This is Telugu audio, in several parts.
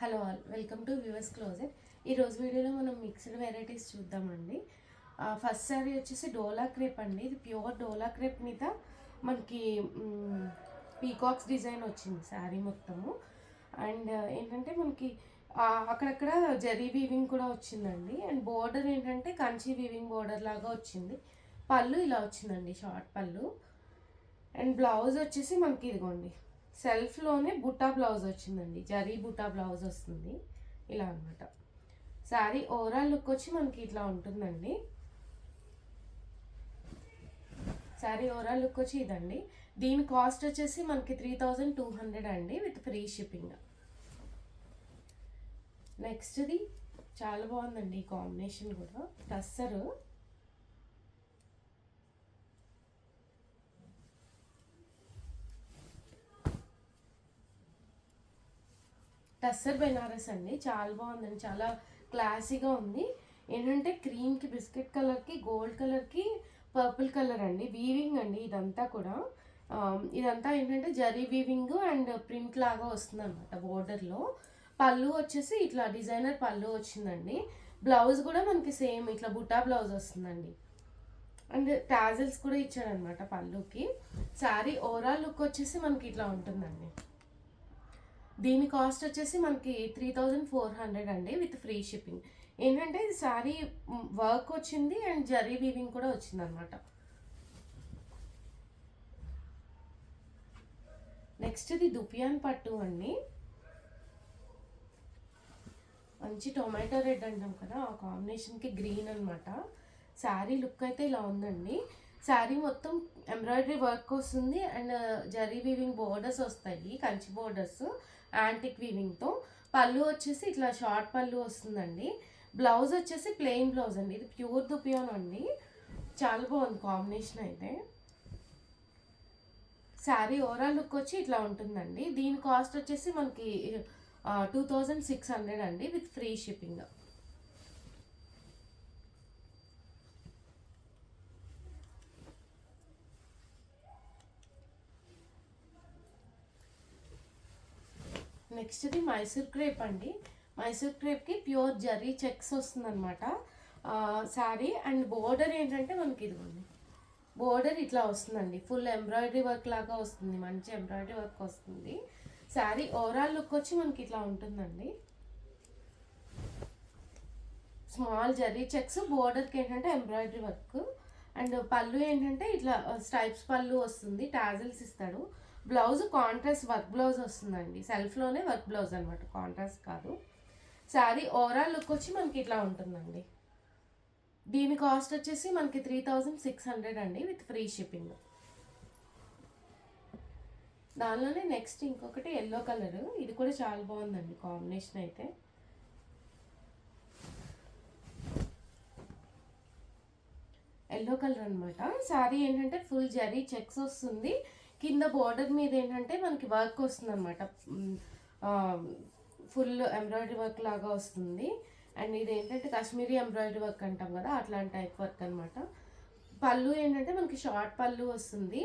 Hello all, welcome to viewers closet. ఈరోజు వీడియోలో మనం మిక్స్డ్ వెరైటీస్ చూద్దామండి. ఫస్ట్ శారీ వచ్చేసి డోలా క్రేప్ అండి. ఇది ప్యూర్ డోలా క్రేప్ మీద మనకి పీకాక్స్ డిజైన్ వచ్చింది శారీ మొత్తము. అండ్ ఏంటంటే మనకి అక్కడక్కడ జరీ వీవింగ్ కూడా వచ్చిందండి. అండ్ బోర్డర్ ఏంటంటే కంచి వీవింగ్ బోర్డర్ లాగా వచ్చింది. పళ్ళు ఇలా వచ్చిందండి, షార్ట్ పళ్ళు. అండ్ బ్లౌజ్ వచ్చేసి మనకి ఇదిగోండి సెల్ఫ్లోనే బుట్టా బ్లౌజ్ వచ్చిందండి, జరీ బుట్టా బ్లౌజ్ వస్తుంది ఇలా అనమాట. శారీ ఓవరాల్ లుక్ వచ్చి మనకి ఇట్లా ఉంటుందండి. శారీ ఓవరాల్ లుక్ వచ్చి ఇదండి. దీని కాస్ట్ వచ్చేసి మనకి 3200 అండి, విత్ ఫ్రీ షిప్పింగ్. నెక్స్ట్ది చాలా బాగుందండి ఈ కాంబినేషన్ కూడా. టస్సరు టస్సర్ బెనారస్ అండి, చాలా బాగుందండి, చాలా క్లాసీగా ఉంది. ఏంటంటే క్రీమ్కి, బిస్కెట్ కలర్కి, గోల్డ్ కలర్కి, పర్పుల్ కలర్ అండి. వీవింగ్ అండి ఇదంతా కూడా. ఇదంతా ఏంటంటే జరీ వీవింగ్ అండ్ ప్రింట్ లాగా వస్తుంది అనమాట బోర్డర్లో. పళ్ళు వచ్చేసి ఇట్లా డిజైనర్ పళ్ళు వచ్చిందండి. బ్లౌజ్ కూడా మనకి సేమ్ ఇట్లా బుటా బ్లౌజ్ వస్తుందండి. అండ్ టాజల్స్ కూడా ఇచ్చారనమాట పళ్ళుకి. శారీ ఓవరాల్ లుక్ వచ్చేసి మనకి ఇట్లా ఉంటుందండి. దీని కాస్ట్ వచ్చేసి మనకి 3400 అండి, విత్ ఫ్రీ షిప్పింగ్. ఏంటంటే ఇది శారీ వర్క్ వచ్చింది అండ్ జరీ వీవింగ్ కూడా వచ్చింది అనమాట. నెక్స్ట్ ఇది దుపియాన్ పట్టు అండి. మంచి టొమాటో రెడ్ అంటాం కదా, ఆ కాంబినేషన్కి గ్రీన్ అనమాట. శారీ లుక్ అయితే ఇలా ఉందండి. శారీ మొత్తం ఎంబ్రాయిడరీ వర్క్ వస్తుంది అండ్ జరీ వీవింగ్ బోర్డర్స్ వస్తాయి, కంచి బోర్డర్స్ యాంటిక్ వీవింగ్తో. పళ్ళు వచ్చేసి ఇట్లా షార్ట్ పళ్ళు వస్తుందండి. బ్లౌజ్ వచ్చేసి ప్లెయిన్ బ్లౌజ్ అండి. ఇది ప్యూర్ దుపియాన్ అండి, చాలా బాగుంది కాంబినేషన్ అయితే. శారీ ఓవరాల్ లుక్ వచ్చి ఇట్లా ఉంటుందండి. దీని కాస్ట్ వచ్చేసి మనకి 2600 అండి, విత్ ఫ్రీ షిప్పింగ్. నెక్స్ట్ది మైసూర్ క్రేప్ అండి. మైసూర్ క్రేప్కి ప్యూర్ జరీ చెక్స్ వస్తుందన్నమాట శారీ. అండ్ బోర్డర్ ఏంటంటే మనకి ఇదిగోండి, బోర్డర్ ఇట్లా వస్తుందండి, ఫుల్ ఎంబ్రాయిడరీ వర్క్ లాగా వస్తుంది, మంచి ఎంబ్రాయిడరీ వర్క్ వస్తుంది. శారీ ఓవరాల్ లుక్ వచ్చి మనకి ఇట్లా ఉంటుందండి. స్మాల్ జరీ చెక్స్, బోర్డర్కి ఏంటంటే ఎంబ్రాయిడరీ వర్క్. అండ్ పళ్ళు ఏంటంటే ఇట్లా స్ట్రైప్స్ పళ్ళు వస్తుంది, టాజల్స్ ఇస్తాడు. బ్లౌజ్ కాంట్రాస్ట్ వర్క్ బ్లౌజ్ వస్తుందండి, సెల్ఫ్లోనే వర్క్ బ్లౌజ్ అనమాట, కాంట్రాస్ట్ కాదు. శారీ ఓవరాల్ లుక్ వచ్చి మనకి ఇట్లా ఉంటుందండి. దీని కాస్ట్ వచ్చేసి మనకి 3600 అండి, విత్ ఫ్రీ షిప్పింగ్. దానిలోనే నెక్స్ట్ ఇంకొకటి ఎల్లో కలర్, ఇది కూడా చాలా బాగుందండి కాంబినేషన్ అయితే. ఎల్లో కలర్ అనమాట. శారీ ఏంటంటే ఫుల్ జరీ చెక్స్ వస్తుంది, కింద బోర్డర్ మీద ఏంటంటే మనకి వర్క్ వస్తుంది అనమాట, ఫుల్ ఎంబ్రాయిడరీ వర్క్ లాగా వస్తుంది. అండ్ ఇది ఏంటంటే కాశ్మీరీ ఎంబ్రాయిడరీ వర్క్ అంటాం కదా, అట్లాంటి టైప్ వర్క్ అనమాట. పళ్ళు ఏంటంటే మనకి షార్ట్ పళ్ళు వస్తుంది.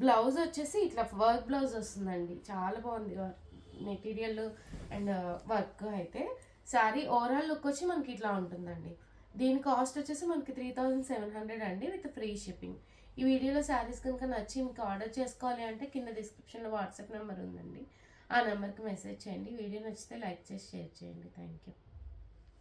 బ్లౌజ్ వచ్చేసి ఇట్లా వర్క్ బ్లౌజ్ వస్తుందండి, చాలా బాగుంది మెటీరియల్ అండ్ వర్క్ అయితే. శారీ ఓవరాల్ లుక్ వచ్చి మనకి ఇట్లా ఉంటుందండి. దీని కాస్ట్ వచ్చేసి మనకి 3700 అండి, విత్ ఫ్రీ షిప్పింగ్. ఈ వీడియోలో శారీస్ కనుక నచ్చి మీకు ఆర్డర్ చేసుకోవాలి అంటే కింద డిస్క్రిప్షన్లో వాట్సాప్ నెంబర్ ఉందండి, ఆ నెంబర్కి మెసేజ్ చేయండి. వీడియో నచ్చితే లైక్ చేసి షేర్ చేయండి. Thank you.